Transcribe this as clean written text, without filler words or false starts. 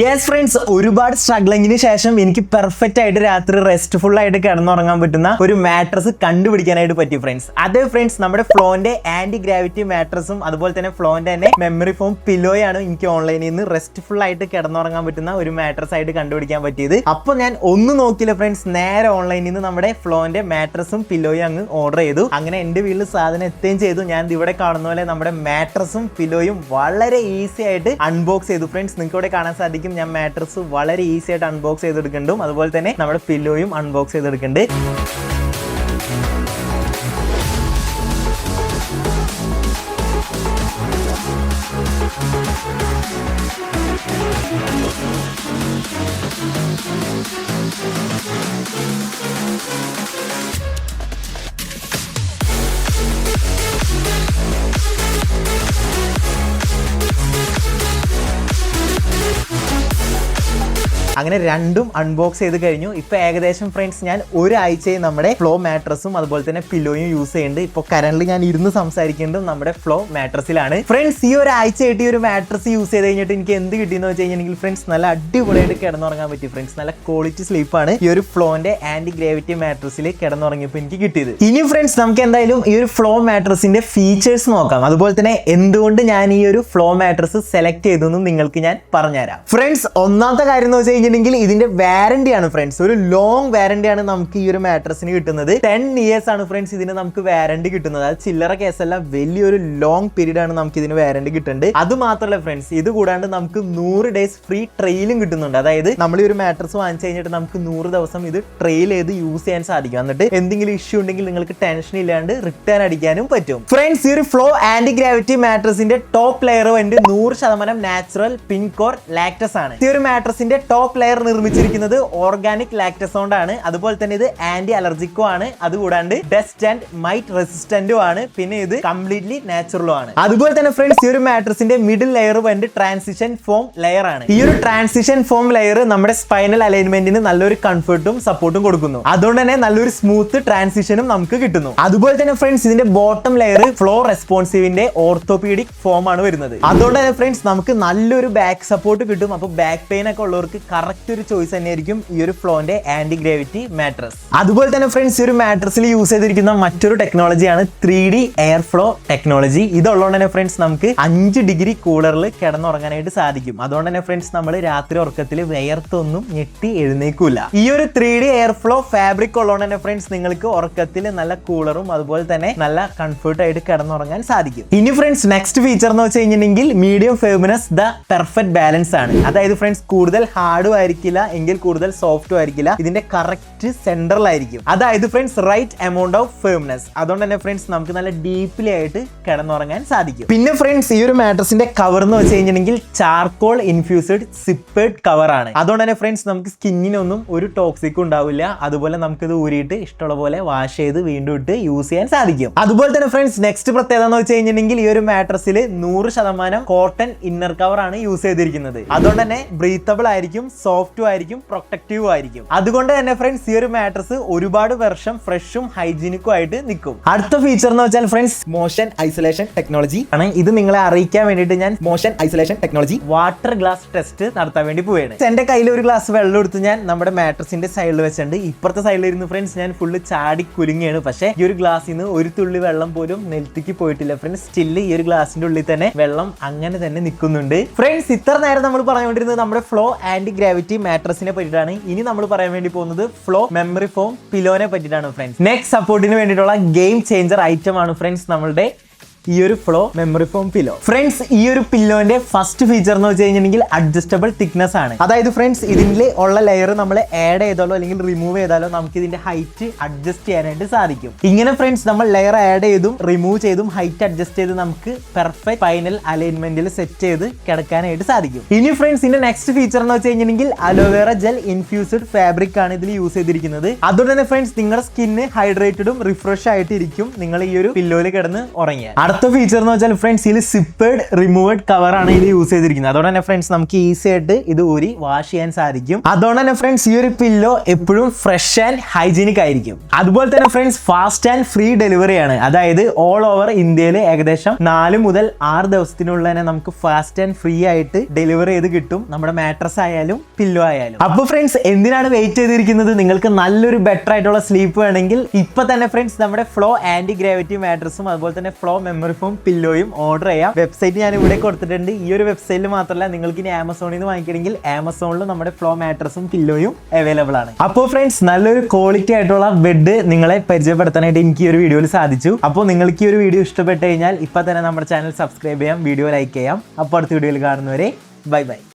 Yes friends, ഒരുപാട് സ്ട്രഗ്ലിങ്ങിന് ശേഷം എനിക്ക് പെർഫെക്റ്റ് ആയിട്ട് രാത്രി റെസ്റ്റ്ഫുൾ ആയിട്ട് കിടന്നുറങ്ങാൻ പറ്റുന്ന ഒരു മാട്രസ് കണ്ടുപിടിക്കാനായിട്ട് പറ്റി ഫ്രണ്ട്സ്. അതേ ഫ്രണ്ട്സ്, നമ്മുടെ ഫ്ലോന്റെ ആന്റി ഗ്രാവിറ്റി മാട്രസും അതുപോലെ തന്നെ ഫ്ലോന്റെ തന്നെ മെമ്മറി ഫോം പിലോയാണ് എനിക്ക് ഓൺലൈനിൽ നിന്ന് റെസ്റ്റ്ഫുൾ ആയിട്ട് കിടന്നുറങ്ങാൻ പറ്റുന്ന ഒരു മാട്രസ് ആയിട്ട് കണ്ടുപിടിക്കാൻ പറ്റിയത്. അപ്പോൾ ഞാൻ ഒന്നും നോക്കില്ല ഫ്രണ്ട്സ്, നേരെ ഓൺലൈനിൽ നിന്ന് നമ്മുടെ ഫ്ലോന്റെ മാട്രസും പിലോയും അങ്ങ് ഓർഡർ ചെയ്തു. അങ്ങനെ എൻ്റെ വീട്ടിൽ സാധനം എത്തുകയും ചെയ്തു. ഞാൻ ഇവിടെ കാണുന്ന പോലെ നമ്മുടെ മാട്രസും പിലോയും വളരെ ഈസി ആയിട്ട് അൺബോക്സ് ചെയ്തു ഫ്രണ്ട്സ്. നിങ്ങൾക്ക് ഇവിടെ കാണാൻ സാധിക്കും, ഞാൻ മാട്രസ് വളരെ ഈസി ആയിട്ട് അൺബോക്സ് ചെയ്തെടുക്കുന്നുണ്ട്. അതുപോലെ തന്നെ നമ്മുടെ പില്ലോയും അൺബോക്സ് ചെയ്തെടുക്കുന്നുണ്ട്. അങ്ങനെ രണ്ടും അൺബോക്സ് ചെയ്ത് കഴിഞ്ഞു. ഇപ്പൊ ഏകദേശം ഫ്രണ്ട്സ് ഞാൻ ഒരാഴ്ചയും നമ്മുടെ ഫ്ലോ മാട്രസും അതുപോലെ തന്നെ പിലോയും യൂസ് ചെയ്യുന്നുണ്ട്. ഇപ്പോൾ കറന്റ് ഞാൻ ഇരുന്ന് സംസാരിക്കേണ്ടത് നമ്മുടെ ഫ്ലോ മാട്രസിലാണ് ഫ്രണ്ട്സ്. ഈ ഒരാഴ്ചയായിട്ട് ഈ ഒരു മാട്രസ് യൂസ് ചെയ്ത് കഴിഞ്ഞിട്ട് എനിക്ക് എന്ത് കിട്ടിയെന്ന് വെച്ച് കഴിഞ്ഞാൽ ഫ്രണ്ട്സ്, നല്ല അടിപൊളിയായിട്ട് കിടന്നുറങ്ങാൻ പറ്റി ഫ്രണ്ട്സ്. നല്ല ക്വാളിറ്റി സ്ലീപ്പാണ് ഈ ഒരു ഫ്ലോന്റെ ആന്റി ഗ്രാവിറ്റി മാട്രസിൽ കിടന്നുറങ്ങിയപ്പോൾ എനിക്ക് കിട്ടിയത്. ഇനി ഫ്രണ്ട്സ്, നമുക്ക് എന്തായാലും ഈ ഒരു ഫ്ലോ മാട്രസിന്റെ ഫീച്ചേഴ്സ് നോക്കാം. അതുപോലെ തന്നെ എന്തുകൊണ്ട് ഞാൻ ഈ ഒരു ഫ്ലോ മാട്രസ് സെലക്ട് ചെയ്തെന്നും നിങ്ങൾക്ക് ഞാൻ പറഞ്ഞുതരാം ഫ്രണ്ട്സ്. ഒന്നാമത്തെ കാര്യം എന്ന് വെച്ച് ഇതിന്റെ വാറന്റി ആണ് ഫ്രണ്ട്സ്. ഒരു ലോങ് വാറന്റി ആണ് നമുക്ക് ഈ ഒരു മാട്രസിന് കിട്ടുന്നത്. 10 years ആണ് ഫ്രണ്ട്സ് ഇതിന് നമുക്ക് വാറന്റി കിട്ടുന്നത്. അത് ചില്ലറ കേസല്ല, വലിയൊരു ലോങ് പീരീഡ് ആണ് നമുക്ക് ഇതിന് വാറന്റി കിട്ടുന്നത്. അത് മാത്രമല്ല ഫ്രണ്ട്സ്, ഇത് കൂടാണ്ട് നമുക്ക് 100 days ഫ്രീ ട്രയലും കിട്ടുന്നുണ്ട്. അതായത് നമ്മൾ ഈ ഒരു മാട്രസ് വാങ്ങിച്ചു കഴിഞ്ഞിട്ട് നമുക്ക് 100 ദിവസം ഇത് ട്രയൽ ചെയ്ത് യൂസ് ചെയ്യാൻ സാധിക്കും. എന്നിട്ട് എന്തെങ്കിലും ഇഷ്യൂ ഉണ്ടെങ്കിൽ നിങ്ങൾക്ക് ടെൻഷൻ ഇല്ലാണ്ട് റിട്ടേൺ അടിക്കാനും പറ്റും ഫ്രണ്ട്സ്. ഈ ഒരു ഫ്ലോ ആന്റി ഗ്രാവിറ്റി മാട്രസിന്റെ ടോപ്പ് ലെയർ വേണ്ടി 100% നാച്ചുറൽ പിൻകോർ ലാക്ടസ് ആണ്. ഈ ഒരു മാട്രസിന്റെ ടോപ്പ് ലെയർ നിർമ്മിച്ചിരിക്കുന്നത് ഓർഗാനിക് ലാക്ടസ് കൊണ്ടാണ്. അതുപോലെ തന്നെ ഇത് ആന്റി അലർജിക്കും ആണ്. അതുകൂടാണ്ട് ഡസ്റ്റ് ആൻഡ് മൈറ്റ് റെസിസ്റ്റന്റും ആണ്. പിന്നെ ഇത് കംപ്ലീറ്റ്ലി നാച്ചുറലും ആണ്. അതുപോലെ തന്നെ ഫ്രണ്ട്സ്, ഈ ഒരു മാട്രസിന്റെ മിഡിൽ ലെയർ വേണ്ടി ട്രാൻസിഷൻ ഫോം ലെയർ ആണ്. ഈ ഒരു ട്രാൻസിഷൻ ഫോം ലെയർ നമ്മുടെ സ്പൈനൽ അലൈൻമെന്റിന് നല്ലൊരു കംഫർട്ടും സപ്പോർട്ടും കൊടുക്കുന്നു. അതുകൊണ്ട് തന്നെ നല്ലൊരു സ്മൂത്ത് ട്രാൻസിഷനും നമുക്ക് കിട്ടുന്നു. അതുപോലെ തന്നെ ഫ്രണ്ട്സ്, ഇതിന്റെ ബോട്ടം ലെയർ ഫ്ലോ റെസ്പോൺസീവിന്റെ ഓർത്തോപീഡിക് ഫോം ആണ് വരുന്നത്. അതുകൊണ്ട് തന്നെ ഫ്രണ്ട്സ്, നമുക്ക് നല്ലൊരു ബാക്ക് സപ്പോർട്ട് കിട്ടും. അപ്പോൾ ബാക്ക് പെയിൻ ഒക്കെ ഉള്ളവർക്ക് കറക്റ്റ് ഒരു ചോയ്സ് തന്നെയായിരിക്കും ഈ ഒരു ഫ്ലോന്റെ ആന്റി ഗ്രാവിറ്റി മാട്രസ്. അതുപോലെ തന്നെ ഫ്രണ്ട്സ്, ഈ ഒരു മാട്രസിൽ യൂസ് ചെയ്തിരിക്കുന്ന മറ്റൊരു ടെക്നോളജിയാണ് 3D എയർ ഫ്ലോ ടെക്നോളജി. ഇതുള്ളതുകൊണ്ട് തന്നെ ഫ്രണ്ട്സ്, നമുക്ക് 5 ഡിഗ്രി കൂളറിൽ കിടന്നുറങ്ങാനായിട്ട് സാധിക്കും. അതുകൊണ്ട് തന്നെ ഫ്രണ്ട്സ്, നമ്മൾ രാത്രി ഉറക്കത്തിൽ വിയർത്തൊന്നും ഞെട്ടി എഴുന്നേക്കൂല. ഈ ഒരു 3D എയർ ഫ്ലോ ഫാബ്രിക് ഉള്ളതുകൊണ്ട് തന്നെ ഫ്രണ്ട്സ്, നിങ്ങൾക്ക് ഉറക്കത്തിൽ നല്ല കൂളറും അതുപോലെ തന്നെ നല്ല കംഫർട്ട് ആയിട്ട് കിടന്നുറങ്ങാൻ സാധിക്കും. ഇനി ഫ്രണ്ട്സ്, നെക്സ്റ്റ് ഫീച്ചർ എന്ന് വെച്ച് കഴിഞ്ഞിട്ടുണ്ടെങ്കിൽ മീഡിയം ഫേർമ്നെസ് ദ പെർഫെക്റ്റ് ബാലൻസ് ആണ്. അതായത് ഫ്രണ്ട്സ്, കൂടുതൽ ഹാർഡും ആയിരിക്കില്ല എങ്കിൽ കൂടുതൽ സോഫ്റ്റും ആയിരിക്കില്ല. ഇതിന്റെ കറക്റ്റ് സെന്ററിലായിരിക്കും. അതായത് ഫ്രണ്ട്സ്, റൈറ്റ് എമൗണ്ട് ഓഫ് ഫേർമ്നെസ്. അതുകൊണ്ട് തന്നെ ഫ്രണ്ട്സ്, നമുക്ക് നല്ല ഡീപ്ലി ആയിട്ട് കിടന്നുറങ്ങാൻ സാധിക്കും. പിന്നെ ഫ്രണ്ട്സ്, ഈ ഒരു മാട്രസിന്റെ കവർ എന്ന് വെച്ച് കഴിഞ്ഞിട്ടുണ്ടെങ്കിൽ ചാർക്കോൾ ഇൻഫ്യൂസ്ഡ് സിപ്പേർഡ് കവർ ആണ്. അതുകൊണ്ട് തന്നെ ഫ്രണ്ട്സ്, നമുക്ക് സ്കിന്നിനൊന്നും ഒരു ടോക്സിക്കും ഉണ്ടാവില്ല. അതുപോലെ നമുക്ക് ഇത് ഊരിയിട്ട് ഇഷ്ടമുള്ള പോലെ വാഷ് ചെയ്ത് വീണ്ടും ഇട്ട് യൂസ് ചെയ്യാൻ സാധിക്കും. അതുപോലെ തന്നെ ഫ്രണ്ട്സ്, നെക്സ്റ്റ് പ്രത്യേകത എന്ന് വെച്ച് കഴിഞ്ഞിട്ടുണ്ടെങ്കിൽ ഈ ഒരു മാട്രസിൽ 100% കോട്ടൺ ഇന്നർ കവർ ആണ് യൂസ് ചെയ്തിരിക്കുന്നത്. അതുകൊണ്ട് തന്നെ ബ്രീത്തബിൾ ആയിരിക്കും, സോഫ്റ്റും ആയിരിക്കും, പ്രൊട്ടക്റ്റീവ് ആയിരിക്കും. അതുകൊണ്ട് തന്നെ ഫ്രണ്ട്സ്, ഈ ഒരു മാട്രസ് ഒരുപാട് വർഷം ഫ്രഷും ഹൈജീനിക്കും ആയിട്ട് നിൽക്കും. അടുത്ത ഫീച്ചർ എന്ന് വെച്ചാൽ ഫ്രണ്ട്സ്, മോഷൻ ഐസൊലേഷൻ ടെക്നോളജി ആണ്. ഇത് നിങ്ങളെ അറിയിക്കാൻ വേണ്ടിയിട്ട് ഞാൻ motion isolation technology water glass test നടത്താൻ വേണ്ടി പോവുകയാണ്. എന്റെ കയ്യിൽ ഒരു ഗ്ലാസ് വെള്ളം എടുത്ത് ഞാൻ നമ്മുടെ മാട്രസിന്റെ സൈഡിൽ വെച്ചിട്ടുണ്ട്. ഇപ്പുറത്തെ സൈഡിൽ ഇരുന്ന് ഫ്രണ്ട്സ്, ഞാൻ ഫുള്ള് ചാടി കുലുങ്ങിയാണ്. പക്ഷേ ഈ ഒരു ഗ്ലാസ്സിൽ നിന്ന് ഒരു തുള്ളി വെള്ളം പോലും നെൽത്തിക്ക് പോയിട്ടില്ല ഫ്രണ്ട്സ്. സ്റ്റില് ഈ ഒരു ഗ്ലാസിന്റെ ഉള്ളിൽ തന്നെ വെള്ളം അങ്ങനെ തന്നെ നിൽക്കുന്നുണ്ട് ഫ്രണ്ട്സ്. ഇത്ര നേരം നമ്മൾ പറഞ്ഞുകൊണ്ടിരുന്നത് നമ്മുടെ ഫ്ലോ ആന്റി ഗ്രാവിറ്റി മാട്രസിനെ പറ്റിയിട്ടാണ്. ഇനി നമ്മൾ പറയാൻ വേണ്ടി പോകുന്നത് ഫ്ലോ മെമ്മറി ഫോം പിലോനെ പറ്റിയിട്ടാണ് ഫ്രണ്ട്സ്. നെക്സ്റ്റ് സപ്പോർട്ടിന് വേണ്ടിയിട്ടുള്ള ഗെയിം ചേഞ്ചർ ഐറ്റം ആണ് ഫ്രണ്ട്സ് നമ്മളുടെ ഈ ഒരു flow memory form pillow. Friends, ഈ ഒരു പില്ലോന്റെ ഫസ്റ്റ് ഫീച്ചർ എന്ന് വെച്ച് കഴിഞ്ഞിട്ടുണ്ടെങ്കിൽ അഡ്ജസ്റ്റബിൾ തിക്നെസ് ആണ്. അതായത് ഫ്രണ്ട്സ്, ഇതിന്റെ ഉള്ള ലെയർ നമ്മൾ ആഡ് ചെയ്താലോ അല്ലെങ്കിൽ റിമൂവ് ചെയ്താലോ നമുക്ക് ഇതിന്റെ ഹൈറ്റ് അഡ്ജസ്റ്റ് ചെയ്യാനായിട്ട് സാധിക്കും. ഇങ്ങനെ ഫ്രണ്ട്സ്, നമ്മൾ ലെയർ ആഡ് ചെയ്തും റിമൂവ് ചെയ്തും ഹൈറ്റ് അഡ്ജസ്റ്റ് ചെയ്ത് നമുക്ക് പെർഫെക്റ്റ് ഫൈനൽ അലൈൻമെന്റിൽ സെറ്റ് ചെയ്ത് കിടക്കാനായിട്ട് സാധിക്കും. ഇനി ഫ്രണ്ട്സ്, ഇതിന്റെ നെക്സ്റ്റ് ഫീച്ചർ എന്ന് വെച്ച് കഴിഞ്ഞിട്ടുണ്ടെങ്കിൽ അലോവേറ ജെൽ ഇൻഫ്യൂസ്ഡ് ഫാബ്രിക് ആണ് ഇതിൽ യൂസ് ചെയ്തിരിക്കുന്നത്. അതുകൊണ്ട് തന്നെ ഫ്രണ്ട്സ്, നിങ്ങളുടെ സ്കിന്ന് ഹൈഡ്രേറ്റഡും റിഫ്രഷ് ആയിട്ട് ഇരിക്കും നിങ്ങൾ ഈ ഒരു പില്ലോയിൽ കിടന്ന് ഉറങ്ങിയാൽ. അടുത്ത ഫീച്ചർ എന്ന് വെച്ചാൽ ഫ്രണ്ട്സ് ഇതിൽ സിപ്പേഡ് റിമൂവഡ് കവർ ആണ് ഇത് യൂസ് ചെയ്തിരിക്കുന്നത്. അതുകൊണ്ട് തന്നെ ഫ്രണ്ട്സ് നമുക്ക് ഈസി ആയിട്ട് ഇത് ഊരി വാഷ് ചെയ്യാൻ സാധിക്കും. അതുകൊണ്ട് തന്നെ ഫ്രണ്ട്സ് ഈ ഒരു പില്ലോ എപ്പോഴും ഫ്രഷ് ആൻഡ് ഹൈജീനിക് ആയിരിക്കും. അതുപോലെ തന്നെ friends fast and free delivery ആണ്. അതായത് ഓൾ ഓവർ ഇന്ത്യയിൽ ഏകദേശം 4 മുതൽ 6 ദിവസത്തിനുള്ളിൽ തന്നെ നമുക്ക് ഫാസ്റ്റ് ആൻഡ് ഫ്രീ ആയിട്ട് ഡെലിവറി ചെയ്ത് കിട്ടും, നമ്മുടെ മാട്രസ് ആയാലും പില്ലോ ആയാലും. അപ്പോൾ ഫ്രണ്ട്സ് എന്തിനാണ് വെയിറ്റ് ചെയ്തിരിക്കുന്നത്? നിങ്ങൾക്ക് നല്ലൊരു ബെറ്റർ ആയിട്ടുള്ള സ്ലീപ്പ് വേണമെങ്കിൽ ഇപ്പൊ തന്നെ ഫ്രണ്ട്സ് നമ്മുടെ ഫ്ലോ ആന്റി ഗ്രാവിറ്റി മാട്രസും അതുപോലെ തന്നെ ഫ്ലോ മെമ്മറി ഫോം പില്ലോയും ഓർഡർ ചെയ്യാം. വെബ്സൈറ്റ് ഞാൻ ഇവിടെ കൊടുത്തിട്ടുണ്ട്. ഈ ഒരു വെബ്സൈറ്റിൽ മാത്രമല്ല, നിങ്ങൾക്ക് ഇനി ആമസോണിൽ നിന്ന് വാങ്ങിക്കണമെങ്കിൽ ആമസോണിൽ നമ്മുടെ ഫ്ലോ മാട്രസും പില്ലോയും അവൈലബിൾ ആണ്. അപ്പോൾ ഫ്രണ്ട്സ് നല്ലൊരു ക്വാളിറ്റി ആയിട്ടുള്ള ബെഡ് നിങ്ങളെ പരിചയപ്പെടുത്താനായിട്ട് എനിക്ക് ഈ ഒരു വീഡിയോയിൽ സാധിച്ചു. അപ്പോൾ നിങ്ങൾക്ക് ഈ ഒരു വീഡിയോ ഇഷ്ടപ്പെട്ട് കഴിഞ്ഞാൽ ഇപ്പൊ തന്നെ നമ്മുടെ ചാനൽ സബ്സ്ക്രൈബ് ചെയ്യാം, വീഡിയോ ലൈക്ക് ചെയ്യാം. അപ്പോൾ അടുത്ത വീഡിയോയിൽ കാണുന്നവരെ ബൈ ബൈ.